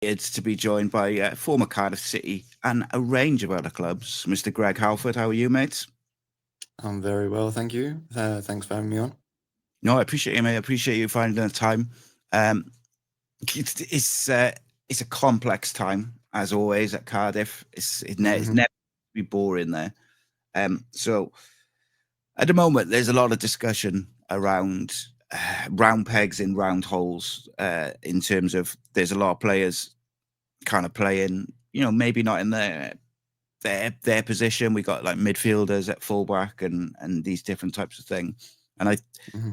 It's to be joined by former Cardiff City and a range of other clubs. Mr. Greg Halford, how are you, mate? I'm very well, thank you. Thanks for having me on. No, I appreciate you, mate. I appreciate you finding the time. Um, it's a complex time as always at Cardiff. It's hmm never be boring there. So at the moment, there's a lot of discussion around round pegs in round holes. In terms of there's a lot of players kind of playing, maybe not in their position. We got like midfielders at fullback and these different types of thing. And hmm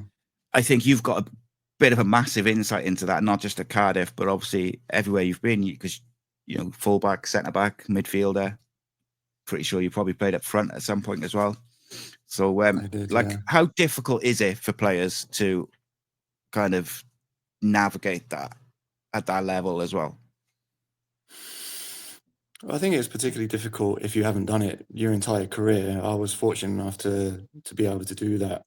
I think you've got a bit of a massive insight into that, not just at Cardiff, but obviously everywhere you've been, because fullback, centre back, midfielder. Pretty sure you probably played up front at some point as well. So, I did, like, yeah. how difficult is it for players to kind of navigate that at that level as well? I think it's particularly difficult if you haven't done it your entire career. I was fortunate enough to be able to do that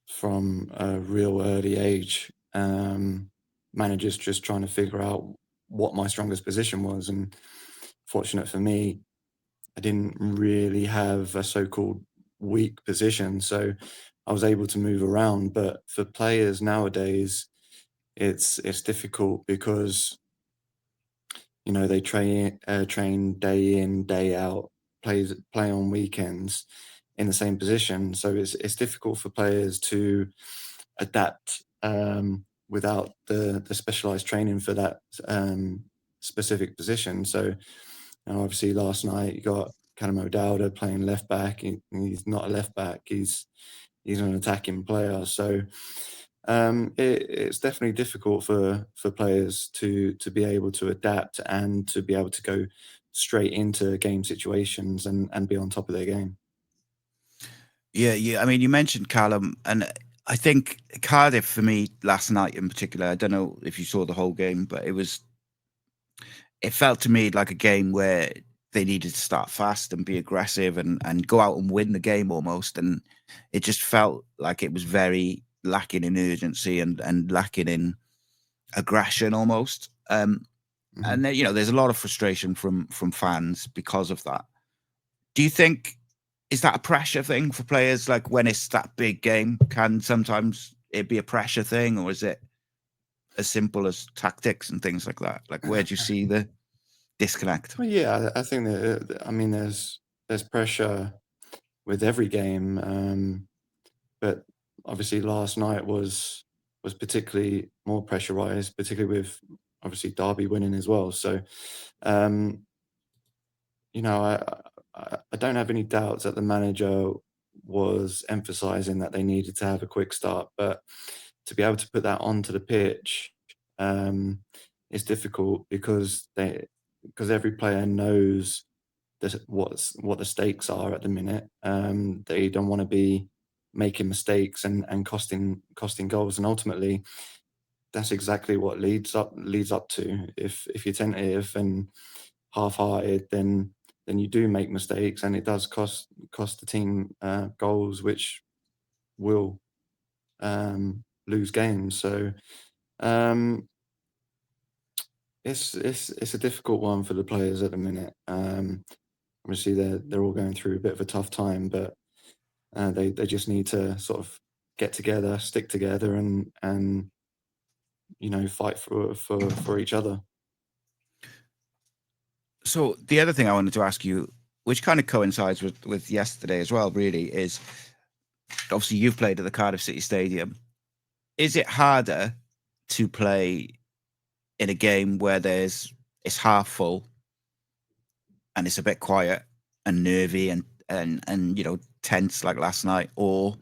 from a real early age. Managers just trying to figure out what my strongest position was, and fortunate for me, I didn't really have a so-called weak position, so I was able to move around. But for players nowadays, it's difficult because they train day in, day out, play on weekends in the same position. So it's difficult for players to adapt without the specialized training for that specific position. So obviously last night you got Callum O'Dowda playing left back. He's not a left back. He's an attacking player. So it's definitely difficult for players to be able to adapt and to be able to go straight into game situations and be on top of their game. Yeah, yeah. I mean, you mentioned Callum, and I think Cardiff for me last night in particular. I don't know if you saw the whole game, but it felt to me like a game where they needed to start fast and be aggressive and go out and win the game almost. And it just felt like it was very lacking in urgency and lacking in aggression almost. Mhm. And then, there's a lot of frustration from fans because of that. Do you think is that a pressure thing for players? Like when it's that big game, can sometimes it be a pressure thing, or is it as simple as tactics and things like that? Like where do you see the disconnect? Well, yeah, I think that I mean there's pressure with every game, but obviously last night was particularly more pressurized, particularly with obviously Derby winning as well. So um, you know, I don't have any doubts that the manager was emphasising that they needed to have a quick start, but to be able to put that onto the pitch um, is difficult because every player knows what the stakes are at the minute. They don't want to be making mistakes and costing goals, and ultimately that's exactly what leads up to. If you're tentative and half-hearted, then you do make mistakes, and it does cost the team goals, which will lose games. So um, it's a difficult one for the players at the minute. Obviously, they're all going through a bit of a tough time, but they just need to sort of get together, stick together, and fight for each other. So the other thing I wanted to ask you, which kind of coincides with yesterday as well, really, is obviously you've played at the Cardiff City Stadium. Is it harder to play in a game where it's half full and it's a bit quiet and nervy and tense like last night, or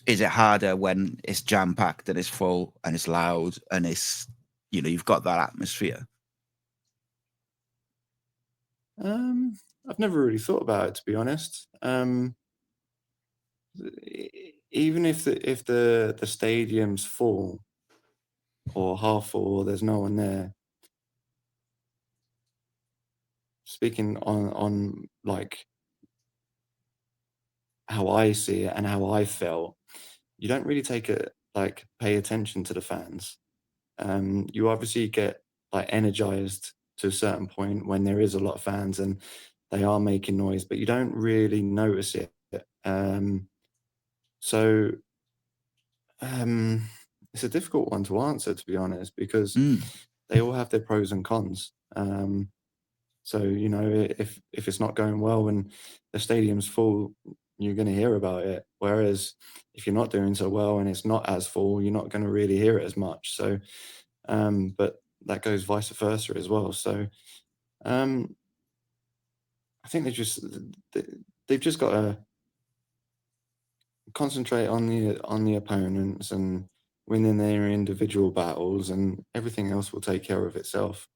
is it harder when it's jam packed and it's full and it's loud and it's you've got that atmosphere? I've never really thought about it, to be honest. Even if the stadium's full or half full, or there's no one there. Speaking on like how I see it and how I felt, you don't really pay attention to the fans. you obviously get like energized to a certain point when there is a lot of fans and they are making noise, but you don't really notice it. So it's a difficult one to answer, to be honest, because they all have their pros and cons. So, you know, if it's not going well and the stadium's full, you're going to hear about it. Whereas if you're not doing so well and it's not as full, you're not going to really hear it as much. So, but that goes vice versa as well. So, I think they've just got to concentrate on the opponents and winning their individual battles, and everything else will take care of itself.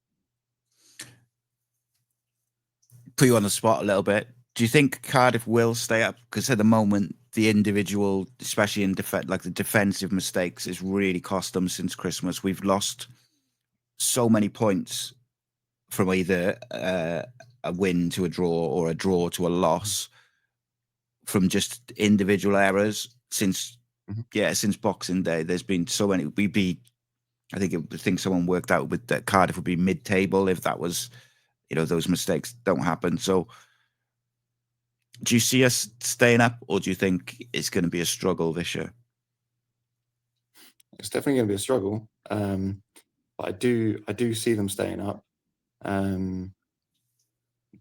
Put you on the spot a little bit. Do you think Cardiff will stay up? Because at the moment, the individual, especially in like the defensive mistakes, has really cost them since Christmas. We've lost so many points from either a win to a draw or a draw to a loss from just individual errors since since Boxing Day. There's been so many. I think someone worked out with that Cardiff would be mid-table if that was, you know, those mistakes don't happen. So do you see us staying up, or do you think it's going to be a struggle this year? It's definitely going to be a struggle, but I do see them staying up.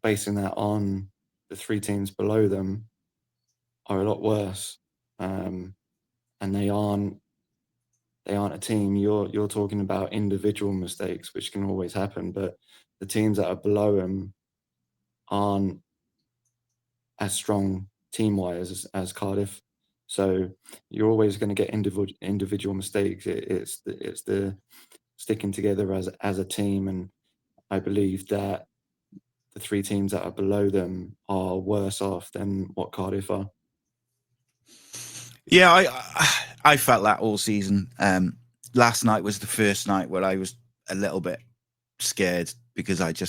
Basing that on the three teams below them are a lot worse, and they aren't a team. You're talking about individual mistakes, which can always happen, but the teams that are below them aren't as strong team-wise as Cardiff. So you're always going to get individual mistakes. It's the sticking together as a team, and I believe that the three teams that are below them are worse off than what Cardiff are. Yeah, I felt that all season. Last night was the first night where I was a little bit scared because I'd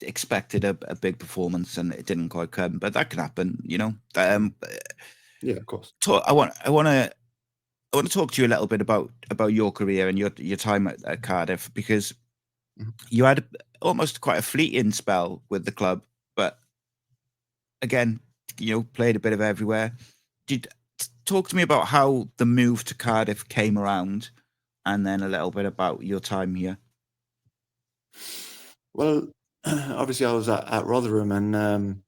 expected a big performance and it didn't quite come, but that can happen, you know. Yeah, of course. I want to talk to you a little bit about your career and your time at Cardiff, because you had almost quite a fleeting spell with the club, but again, you know, played a bit of everywhere. Talk to me about how the move to Cardiff came around, and then a little bit about your time here. Well, obviously I was at Rotherham, and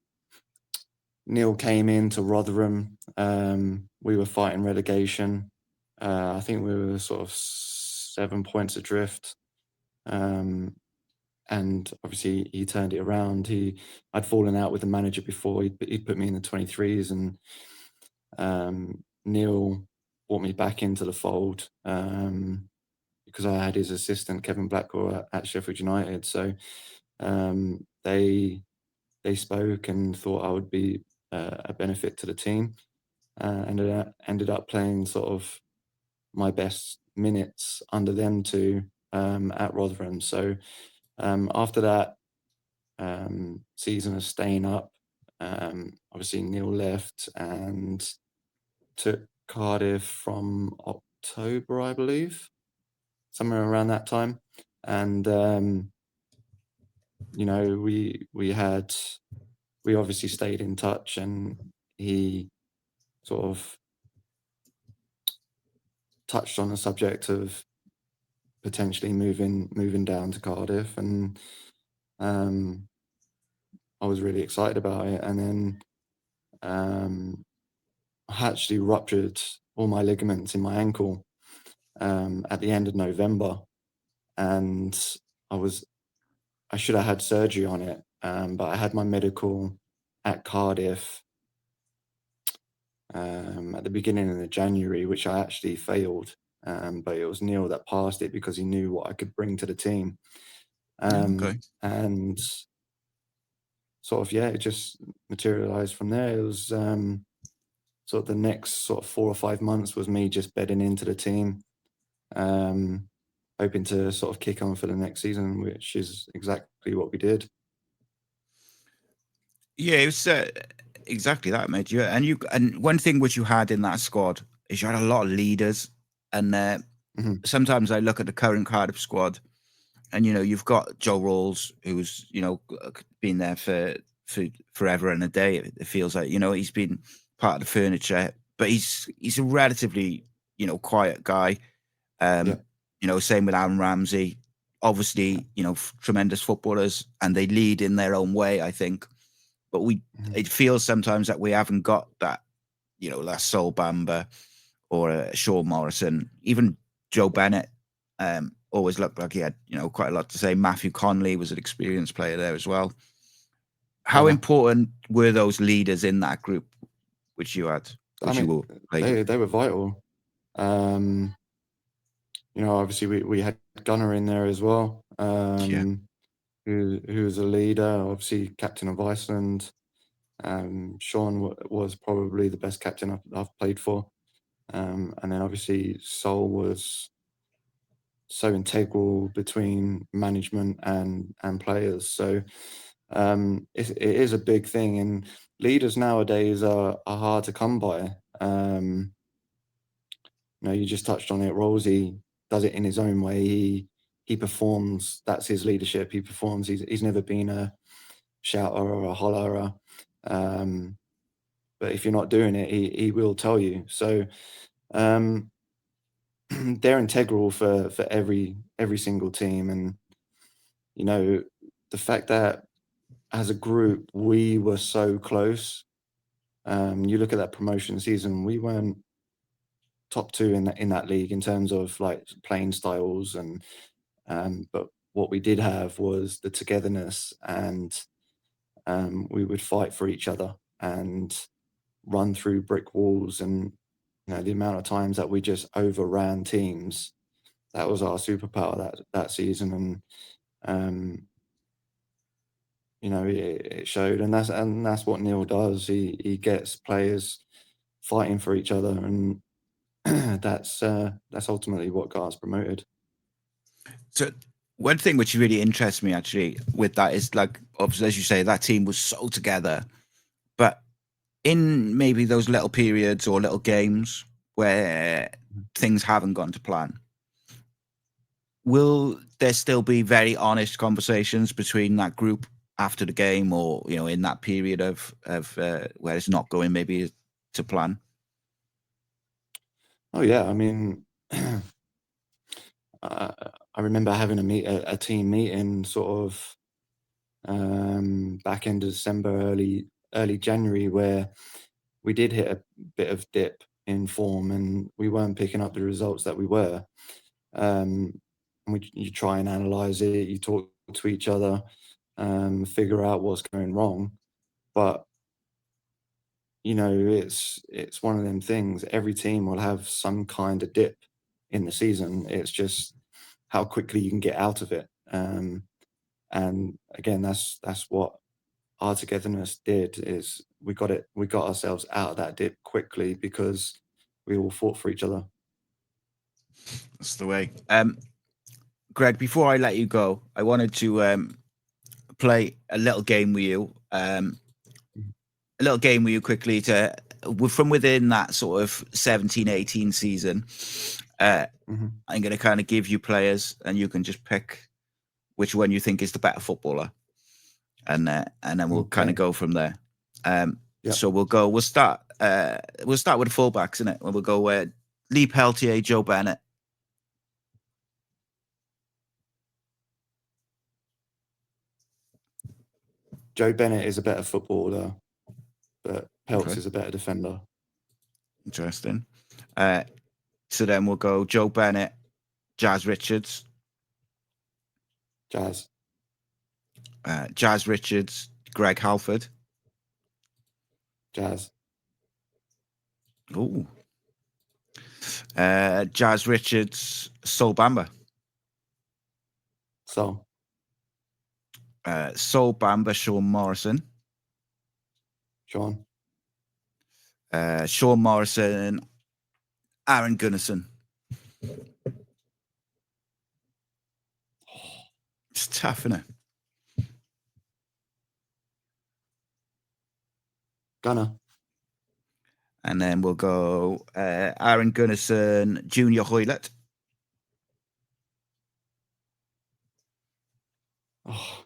Neil came into Rotherham. We were fighting relegation. I think we were sort of 7 points adrift. And obviously he turned it around. I'd fallen out with the manager before. He'd put me in the 23s, and Neil brought me back into the fold because I had his assistant Kevin Blackwell at Sheffield United. So they spoke and thought I would be a benefit to the team. Ended up playing sort of my best minutes under them two at Rotherham. So after that season of staying up, obviously Neil left and took Cardiff from October, I believe, somewhere around that time. And you know, we obviously stayed in touch, and he sort of touched on the subject of potentially moving down to Cardiff, and I was really excited about it. And then I actually ruptured all my ligaments in my ankle at the end of November, and I should have had surgery on it, but I had my medical at Cardiff at the beginning of January, which I actually failed. But it was Neil that passed it because he knew what I could bring to the team. Okay. And sort of, it just materialized from there. It was sort of the next sort of 4 or 5 months was me just bedding into the team, hoping to sort of kick on for the next season, which is exactly what we did. Yeah, it was exactly that, mate. And one thing which you had in that squad is you had a lot of leaders, and sometimes I look at the current Cardiff squad, and you've got Joe Rawls, who's been there for forever and a day. It feels like he's been part of the furniture, but he's a relatively quiet guy. Same with Aaron Ramsey. Obviously, tremendous footballers, and they lead in their own way, I think. But it feels sometimes that we haven't got that, that Sol Bamba or Sean Morrison, even Joe Bennett. Always looked like he had, quite a lot to say. Matthew Conley was an experienced player there as well. How important were those leaders in that group, which you had? They were vital. Obviously we had Gunner in there as well, who was a leader, obviously captain of Iceland. Sean was probably the best captain I've played for. And then obviously Sol was so integral between management and players. So it is a big thing, and leaders nowadays are hard to come by. You just touched on it. Rosie does it in his own way. He performs. That's his leadership. He performs. He's never been a shouter or a hollerer. But if you're not doing it, he will tell you. So they're integral for every single team. And the fact that as a group we were so close. You look at that promotion season, we weren't top two in that league in terms of like playing styles, and but what we did have was the togetherness, and we would fight for each other and run through brick walls. And the amount of times that we just overran teams, that was our superpower that season. And it showed, and that's what Neil does. He gets players fighting for each other, and that's ultimately what got us promoted. So one thing which really interests me actually with that is, like, obviously, as you say, that team was so together, but in maybe those little periods or little games where things haven't gone to plan, will there still be very honest conversations between that group after the game, or in that period of where it's not going maybe to plan? Oh yeah, I mean, I remember having a team meeting sort of back end of December, early January, where we did hit a bit of dip in form, and we weren't picking up the results that we were. And you try and analyze it, you talk to each other, figure out what's going wrong. But it's one of them things. Every team will have some kind of dip in the season. It's just how quickly you can get out of it. And again, that's what our togetherness did, is we got ourselves out of that dip quickly because we all fought for each other. That's the way. Greg, before I let you go, I wanted to play a little game with you. Quickly from within that sort of 17-18 season. I'm going to kind of give you players, and you can just pick which one you think is the better footballer, and then we'll kind of go from there. So we'll start with the fullbacks, isn't it? We'll go Lee Peltier, Joe Bennett. Joe Bennett is a better footballer, but Peltz is a better defender. Interesting. So then we'll go Joe Bennett, Jazz Richards. Jazz Richards, Greg Halford. Jazz. Ooh. Jazz Richards, Sol Bamba. Sol Bamba, Sean Morrison. Sean Morrison, Aaron Gunnarsson. It's tough, isn't it? Gunner. And then we'll go Aaron Gunnarsson, Junior Hoylett. Oh,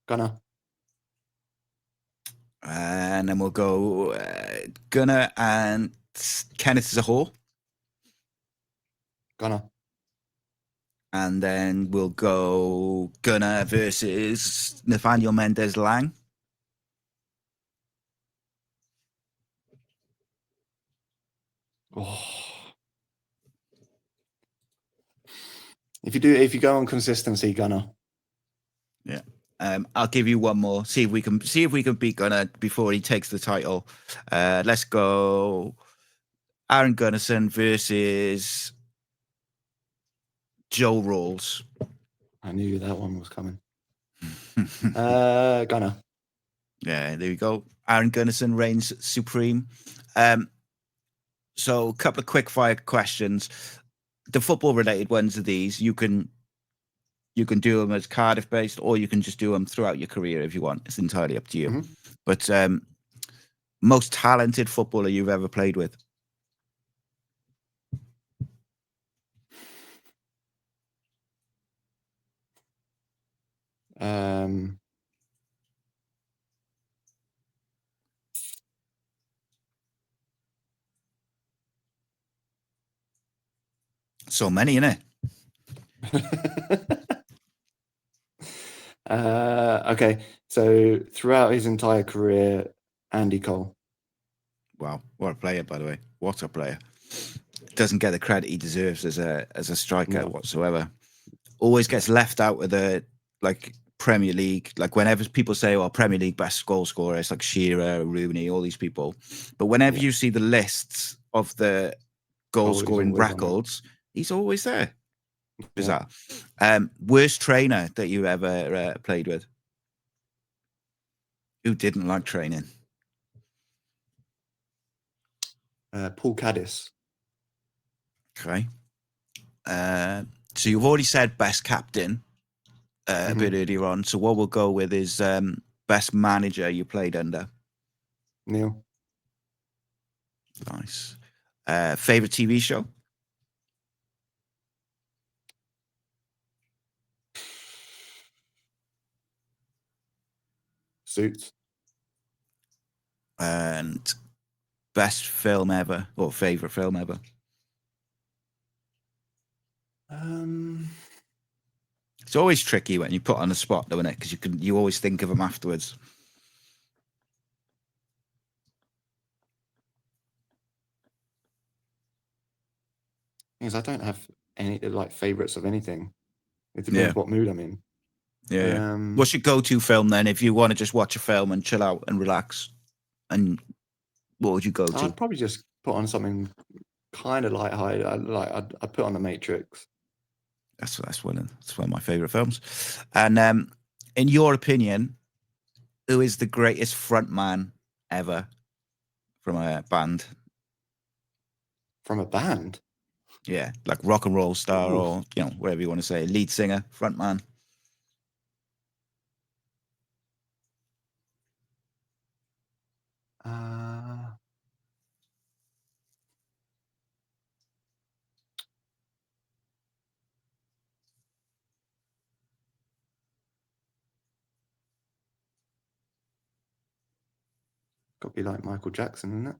Gunner. And then we'll go Gunner and Kenneth as a whole. Gunner. And then we'll go Gunner versus Nathaniel Mendez Lang. Oh. If you go on consistency, Gunner. Yeah. I'll give you one more. See if we can beat Gunner before he takes the title. Let's go Aaron Gunnarsson versus Joe Rawls. I knew that one was coming. Gunner. Yeah, there we go. Aaron Gunnarsson reigns supreme. So a couple of quick fire questions. The football related ones are these. You can do them as Cardiff based, or you can just do them throughout your career if you want. It's entirely up to you. Mm-hmm. But most talented footballer you've ever played with? So many, innit? Okay, so throughout his entire career, Andy Cole. Wow, what a player, by the way. What a player. Doesn't get the credit he deserves as a striker whatsoever. Always gets left out of the Premier League. Like whenever people say, "Oh, Premier League best goal scorer," it's like Shearer, Rooney, all these people. But whenever you see the lists of the goal scoring records, he's always there. Bizarre. Worst trainer that you ever played with? Who didn't like training? Paul Caddis. Okay. So you've already said best captain a bit earlier on. So what we'll go with is best manager you played under. Neil. Nice. Favorite TV show? Suits. And best film ever, or favorite film ever? It's always tricky when you put on the spot, though, isn't it? Because you always think of them afterwards. Because I don't have any favorites of anything. It depends what mood I'm in. Yeah. What's your go-to film then if you want to just watch a film and chill out and relax? And what would you go to? I'd probably just put on something kind of light-hearted. I'd put on The Matrix. That's one of my favorite films. And in your opinion, who is the greatest frontman ever from a band? From a band? Yeah, like rock and roll star, or whatever you want to say, lead singer, frontman. Got to be like Michael Jackson, isn't it?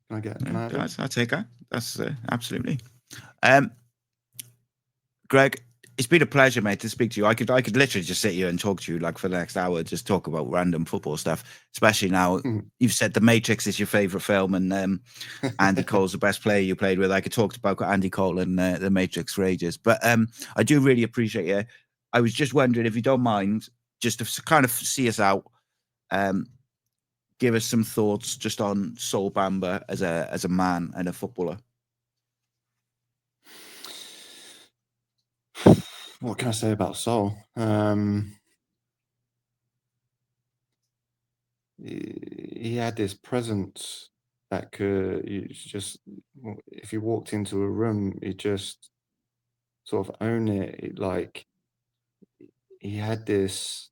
Can I have it? I'll take that. That's absolutely. Greg, it's been a pleasure, mate, to speak to you. I could literally just sit here and talk to you for the next hour, just talk about random football stuff. Especially now you've said The Matrix is your favorite film, and Andy Cole's the best player you played with. I could talk about Andy Cole and The Matrix for ages, but I do really appreciate you. I was just wondering if you don't mind, just to kind of see us out, give us some thoughts just on Sol Bamba as a man and a footballer. What can I say about Sol? He had this presence that if you walked into a room, he just sort of own it. Like he had this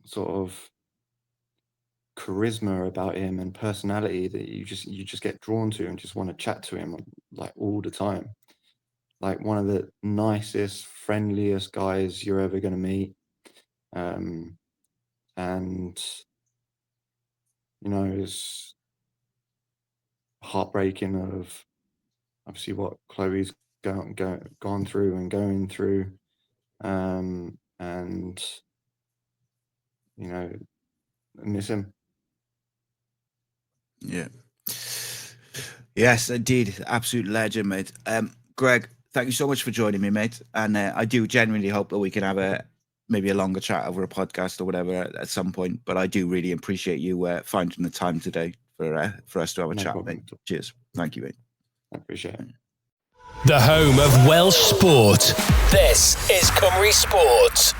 sort of charisma about him and personality that you just get drawn to and just want to chat to him like all the time. like one of the nicest, friendliest guys you're ever going to meet. And, you know, it's heartbreaking of obviously what Chloe's gone through and going through. And, you know, miss him. Yeah. Yes, indeed. Absolute legend, mate. Greg, thank you so much for joining me, mate. And I do genuinely hope that we can have maybe a longer chat over a podcast or whatever at some point. But I do really appreciate you finding the time today for us to have a chat, mate. Cheers. Thank you, mate. I appreciate it. The home of Welsh sport. This is Cymru Sport.